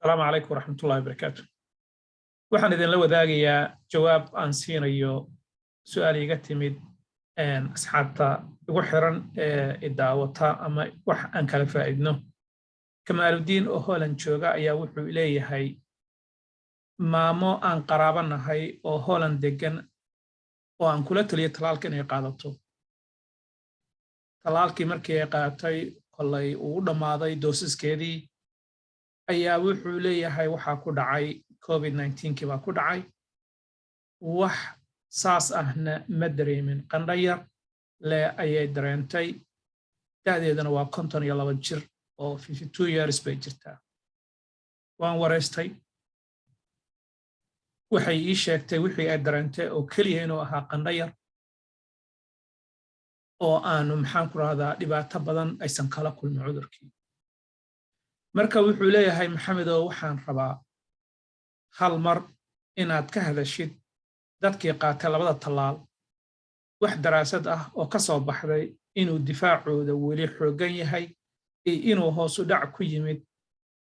السلام عليكم ورحمة الله وبركاته. waxaan idin la wadaagayaa jawaab aan siinayo su'aal iga timid asxaabta ugu xiran daawata ama wax aan kala faa'iidno. Kamaaludiin oo Holland jooga ayaa wuxuu leeyahay maamo aan qaraabanahay oo Holland degan oo aan kula taliyo talaalka inay qaadato. Talaalkii markii ay qaadatay kollay uu dhamaaday doosiskeedii ayaa wuxuu leeyahay waxaa ku dhacay COVID-19 kii baa ku dhacay wax saas ahna ma dareemin qandho yar le ayay dareentay da'deedana waa 52 jir oo 52 years bay jirtaa. Waan wareystay waxay ii sheegtay wixii ay dareentay oo keliya inuu ahaa qandho yar oo aanu maxaan ku rahdaa dhibaato badan aysan kala kulmin cudurkii. marka wuxuu leeyahay maxamedow waxaan rabaa hal mar inaad ka hadashid dadkii qaatay labada talaal wax daraasad ah oo ka soo baxday inuu difaacooda weli xoogan yahay iyo inuu hoos u dhac ku yimid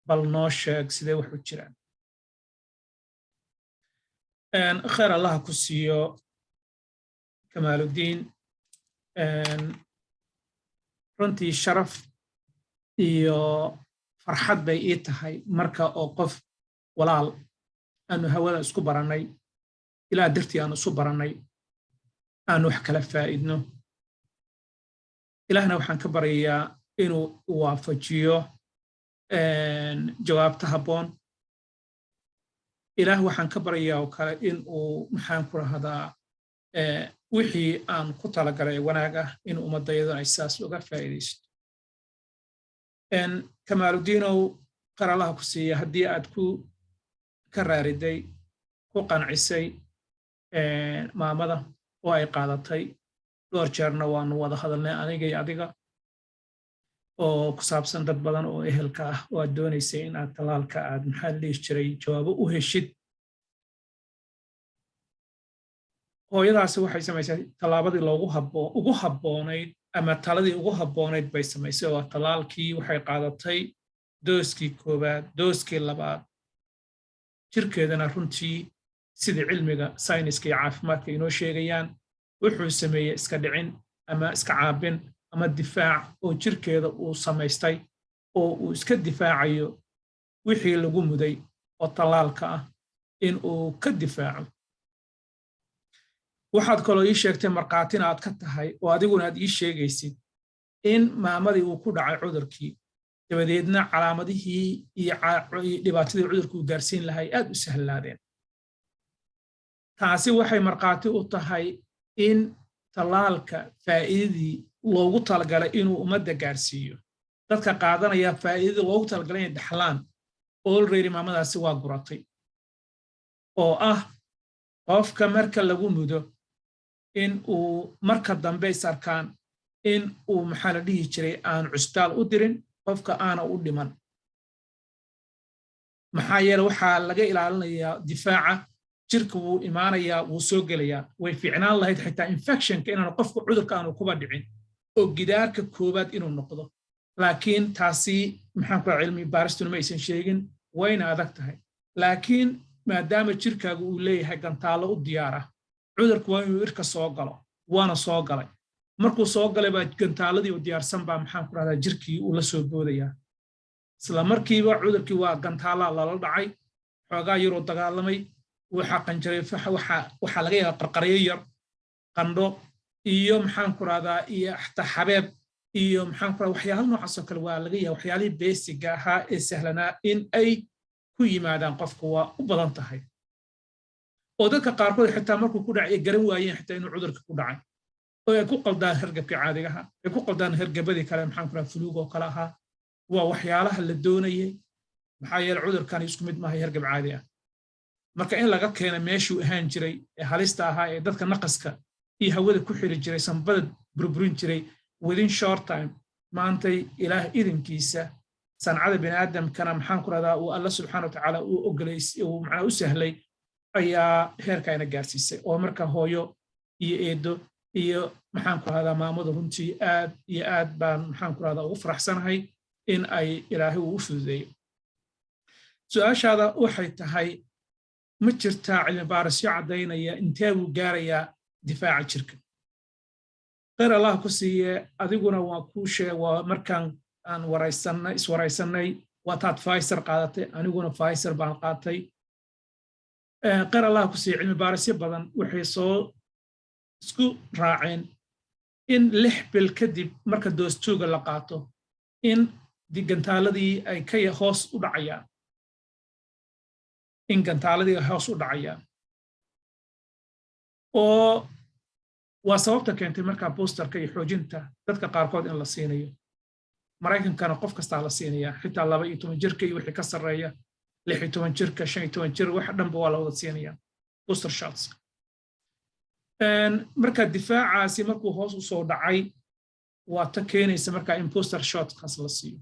bal noo sheeg sidee wax u jiraan. khayr allah ku siiyo Kamaaludiin runtii sharaf iyo farxad bay ii tahay marka oo qof walaal aanu hawada isku barannay ilaa dartii aanu isu barannay aanu wax kala faa'iidno. ilaahna waxaan ka baryayaa inuu waafajiyo jawaabta habboon. ilaah waxaan ka baryayaa oo kale inuu maxaan ku rahdaa wixii aan ku talagalay wanaag ah in ummadayadu ay saas uga faa'iidaysto. Kamaaludiinow khayr allah ku siiya haddii aad ka raariday ku qancisay maamada oo ay qaadatay dhowr jeerna waanu wada hadalnay aniga iyo adiga oo ku saabsan dad badan oo ehelka ah oo aad doonaysay in aad talaalka aad maxaa dhihi jiray jawaabo u heshid. hooyadaasi waxay samaysay tallaabadii ugu habboonayd ama taladii ugu habboonayd bay samaysay oo talaalkii waxay qaadatay dooskii koowaad dooskii labaad jirkeedana runtii sidii cilmiga sayniska iyo caafimaadka inoo sheegayaan wuxuu sameeyey iska dhicin ama iska caabin ama difaac oo jirkeeda uu samaystay oo uu iska difaacayo wixii lagu muday oo talaalka ah in uu ka difaaco. waxaad kaloo ii sheegtay markhaatina aad ka tahay oo adiguna aad ii sheegaysid in maamadii uu ku dhacay cudurkii dabadeedna calaamadihii iyo dhibaatadii cudurku uu gaarsiin lahay aad u sahlaadeen. taasi waxay markhaati u tahay in talaalka faa'iidadii loogu talagalay inuu ummadda gaarsiiyo dadka qaadanaya faa'iidadii loogu talagalay inay dhaxlaan already maamadaasi waa guratay oo ah qofka marka lagu mudo in uu marka dambe is arkaan in uu maxaa la dhihi jiray aan cusbitaal u dirin qofka aana u dhiman. maxaa yeele waxaa laga ilaalinayaa difaaca jirka wuu imaanayaa wuu soo gelayaa way fiicnaan lahayd xitaa infectionka inaanu qofka cudurka aanu kuba dhicin oo gidaarka koowaad inuu noqdo laakiin taasi maxaan ku cilmi baaristuna ma aysan sheegin wayna adag tahay. laakiin maadaama jirkaagu uu leeyahay gantaalo u diyaar ah cudurku waa inuu irka soo galo waana soo galay markuu soo galay baa gantaaladii u diyaarsan baa maxaan ku rahdaa jirkii uu la soo boodayaa isla markiiba cudurkii waa gantaalaa lala dhacay xoogaa yaroo dagaalamay waxaa qanjaray waxaa laga yaabaa qarqaryo yar qandho iyo maxaan ku rahdaa iyo xataa xabeeb iyo maxaan ku rahdaa waxyaalo noocaas oo kale waa laga yaabaa waxyaalihii beesiga ahaa ee sahlanaa in ay ku yimaadaan qofku waa u badan tahay oo dadka qaarkood xitaa markuu ku dhacay ay garan waayeen xitaa inuu cudurka ku dhacay oo ay ku qaldaan hergabkii caadigaha ay ku qaldaan hergabadii kale maxaan ku rahdaa fuluug oo kale ahaa waa waxyaalaha la doonayay maxaa yeele cudurkani isku mid maaha hergab caadi ah. marka in laga keena meeshuu ahaan jiray ee halista ahaa ee dadka naqaska iyo hawada ku xiri jiray sanbada burburin jiray within short time maantay ilaah idinkiisa sancada bini'aadamkana maxaan ku rahdaa uu alla subxaana watacaala uu ogolaysay uu macnaa u sahlay ayaa heerkayna gaarsiisay oo marka hooyo iyo eedo iyo maxaan ku rahdaa maamadu runtii aad iyo aad baan maxaan ku rahdaa ugu faraxsanahay in ay ilaahay uu u fududeeyo. su'aashaada waxay tahay ma jirtaa cilmi baarisyo caddaynaya intee buu gaarayaa difaaca jirka khayr allah ku siiye adiguna waa kuu sheeg waa markaan aan iswaraysanay waataad Pfizer qaadatay aniguna Pfizer baan qaatay khayr allah ku siiye cilmi baarisyo badan waxay soo isku raaceen in 6 bil kadib marka doostooga la qaato in gantaaladii ay ka hoos u dhacayaan oo waa sababta keentay markaa boosterka iyo xoojinta dadka qaarkood in la siinayo Maraykankana qof kasta la siinaya xitaa 12 jirka iyo wixii ka sareeya 16 jirka 15 jir wax dhanba waa la wada siinaya booster shots marka difaacaasi markuu hoos u soo dhacay waa ta keenaysa markaa in booster shots kaas la siiyo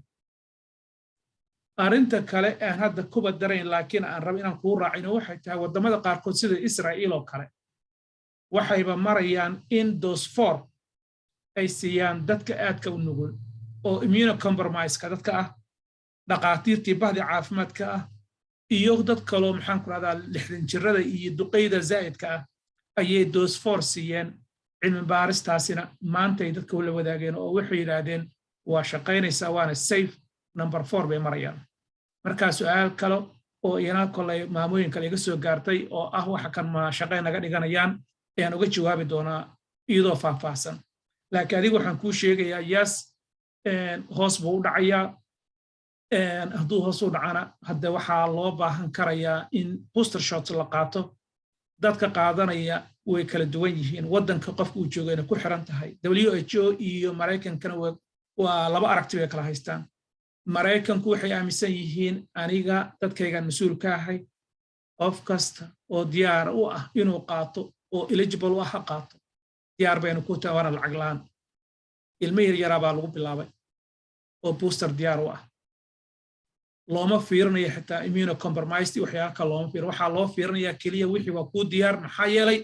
arinta kale aan hadda kuba darayn laakiin aan rabo inaan kuu raacino waxay tahay wadamada qaarkood sida Israa'iil oo kale waxayba marayaan in dose 4 ay siiyaan dadka aadka u nugul oo immunocompromised dadka ah dhaqaatiirtii bahdi caafimaadka ah iyo dad kale oo maxaan ku radaa 60 jirada iyo duqeyda zaa'idka ah ayay dose 4 siiyeen cilmi baaristaasina maanta ay dadka la wadaageen oo waxay yiraahdeen waa shaqaynaysaa waana safe number 4 bay marayaan marka su'aal kale oo iyana kale maamooyin kale iga soo gaartay oo ah waxa kan ma shaqay naga dhiganayaan ayaan uga jawaabi doonaa iyadoo faahfaahsan laakiin adigu waxaan kuu sheegayaa yes hoos buu u dhacayaa hadduu hoos u dhacana hadda waxaa loo baahan karayaa in booster shots la qaato dadka qaadanaya way kala duwan yihiin waddanka qofka uu joogayna ku xiran tahay WHO iyo Maraykankana waa laba aragti bay kala haystaan Maraykanku waxay aaminsan yihiin aniga dadkaygan mas'uul ka ahay qof kasta oo diyaar u ah inuu qaato oo eligible u ah qaato diyaar baynu ku tahay waana lacag la'aan ilmo yar baa lagu bilaabay oo booster diyaar u ah looma fiirinayo xitaa immunocompromised waxyaabo kale looma fiirinayo waxaa loo fiirinayaa keliya wixii waa kuu diyaar maxaa yeelay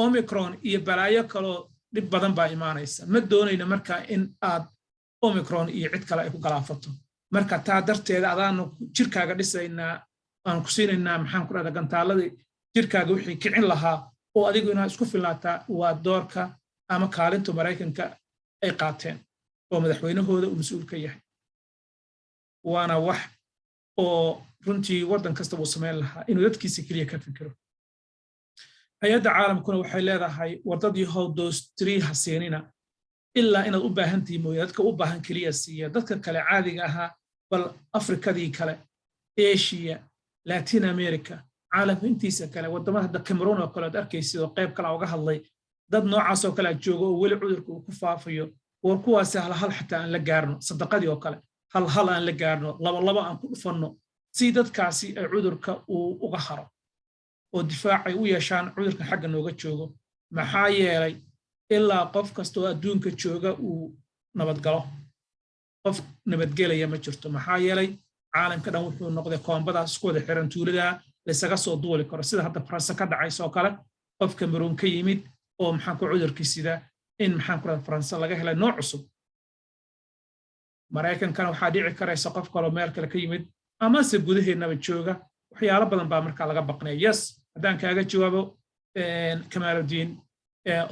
Omicron iyo balaayo kaloo dhib badan baa imaanaysa ma doonayna markaa in aad Omicron iyo cid kale ay ku galaafato marka taa darteeda adaanu jirkaaga dhisaynaa aan ku siinaynaa maxaan ku radaa gantaaladii jirkaaga wixii kicin lahaa oo adigu inaad isku filnaataa waa doorka ama kaalinta Maraykanka ay qaateen oo madaxweynahooda uu mas'uul ka yahay waana wax oo runtii waddan kasta uu sameyn lahaa inuu dadkiisa kaliya ka fikiro hay'adda caalamkuna waxay leedahay wadadii how dose 3 ha siinina ilaa inaad u baahantii mooyee dadka u baahan kaliya siiya dadka kale caadiga ahaa bal Afrikadii kale Asia Latin America caalamka intiisa kale wadamada hadda Cameroon oo kale aad arkaysid oo qayb kale uga hadlay dad noocaas oo kale jooga oo weli cudurku uu ku faafayo war kuwaas hal xitaa aan la gaarno sadaqadii oo kale hal aan la gaarno laba aan ku dhufanno si dadkaasi ay cudurka uu uga haro oo difaacay u yeeshaan cudurka xagga nooga joogo maxaa yeelay ilaa qof kasta oo adduunka jooga uu nabadgalo qof nabadgelaya ma jirto maxaa yeelay caalamka dhan wuxuu noqday koombadaas isku wada xiran tuulada la isaga soo duuli karo sida hadda Faransa ka dhacayso oo kale qof Cameroon ka yimid oo maxaan ku cudurkiisida in maxaan ku raad Faransa laga helay nooc cusub Maraykankana waxaa dhici karaysa qof kale meel kale ka yimid ama se gudaheennaba jooga waxyaalo badan baa markaa laga baqnay yes haddaan kaaga jawaabo Kamaaludiin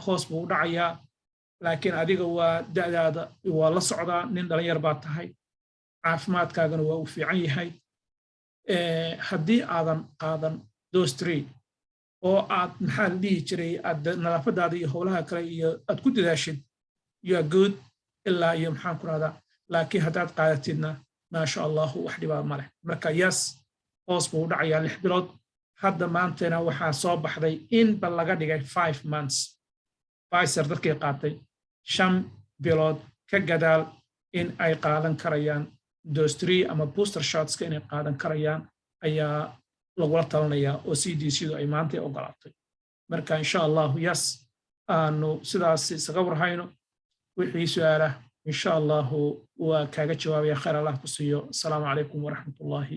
hoos buu u dhacayaa laakiin adiga waa da'daada waa la socdaa nin dhalinyar baa tahay caafimaadkaagana waa u fiican yahay haddii aadan qaadan dose 3 oo aad maxaa la dhihi jiray aad nadaafadaada iyo howlaha kale iyo aad ku dadaashid you are good ilaa iyo maxaan ku rahdaa laakiin haddaad qaadatidna maasha allahu wax dhibaa ma leh marka yes hoos buu u dhacayaa 6 bilood hadda maantana waxaa soo baxday in bal laga dhigay 5 months Pfizer dadkii qaatay 5 bilood ka gadaal in ay qaadan karayaan dose 3 ama booster shots inay qaadan karayaan ayaa lagula talinayaa oo CDC-du ay maanta ogolaatay marka insha Allah yes aanu sidaas isaga warhayno wixii su'aalaha insha Allah waa kaaga jawaabaya khayr Allah ku siiyo assalamu alaykum wa rahmatullahi